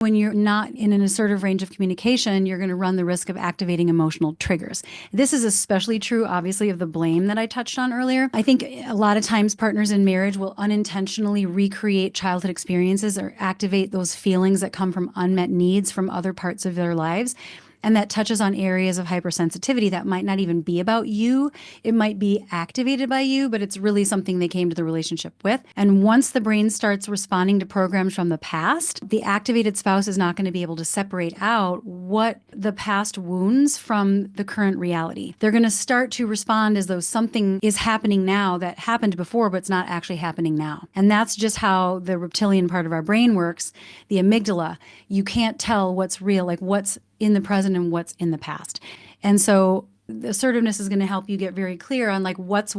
When you're not in an assertive range of communication, you're going to run the risk of activating emotional triggers. This is especially true, obviously, of the blame that I touched on earlier. I think a lot of times partners in marriage will unintentionally recreate childhood experiences or activate those feelings that come from unmet needs from other parts of their lives. And that touches on areas of hypersensitivity that might not even be about you. It might be activated by you, but it's really something they came to the relationship with. And once the brain starts responding to programs from the past, the activated spouse is not going to be able to separate out what the past wounds from the current reality. They're going to start to respond as though something is happening now that happened before, but it's not actually happening now. And that's just how the reptilian part of our brain works, the amygdala. You can't tell what's real, like what's in the present and what's in the past. And so assertiveness is going to help you get very clear on like what's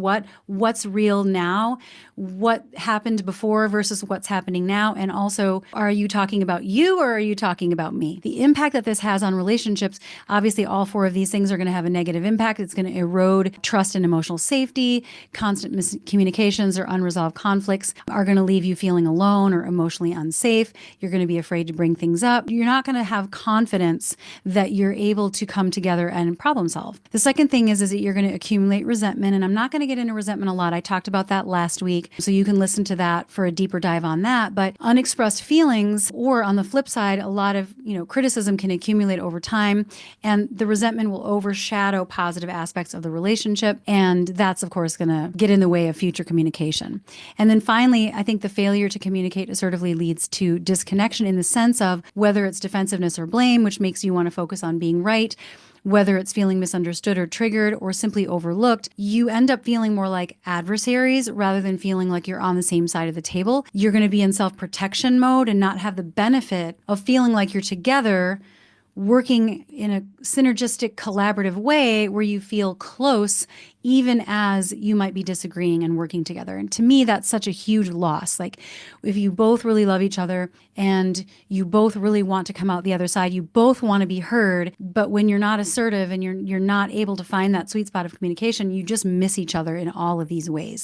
real now, what happened before versus what's happening now. And also, are you talking about you or are you talking about me? The impact that this has on relationships, obviously all four of these things are going to have a negative impact. It's going to erode trust and emotional safety. Constant miscommunications or unresolved conflicts are going to leave you feeling alone or emotionally unsafe. You're going to be afraid to bring things up. You're not going to have confidence that you're able to come together and problem solve. The second thing is that you're going to accumulate resentment, and I'm not going to get into resentment a lot. I talked about that last week, so you can listen to that for a deeper dive on that. But unexpressed feelings, or on the flip side, a lot of criticism can accumulate over time, and the resentment will overshadow positive aspects of the relationship, and that's of course going to get in the way of future communication. And then finally, I think the failure to communicate assertively leads to disconnection in the sense of whether it's defensiveness or blame, which makes you want to focus on being right, whether it's feeling misunderstood or triggered or simply overlooked, you end up feeling more like adversaries rather than feeling like you're on the same side of the table. You're going to be in self-protection mode and not have the benefit of feeling like you're together, working in a synergistic, collaborative way where you feel close, even as you might be disagreeing and working together. And to me, that's such a huge loss. Like if you both really love each other and you both really want to come out the other side, you both want to be heard, but when you're not assertive and you're not able to find that sweet spot of communication, you just miss each other in all of these ways.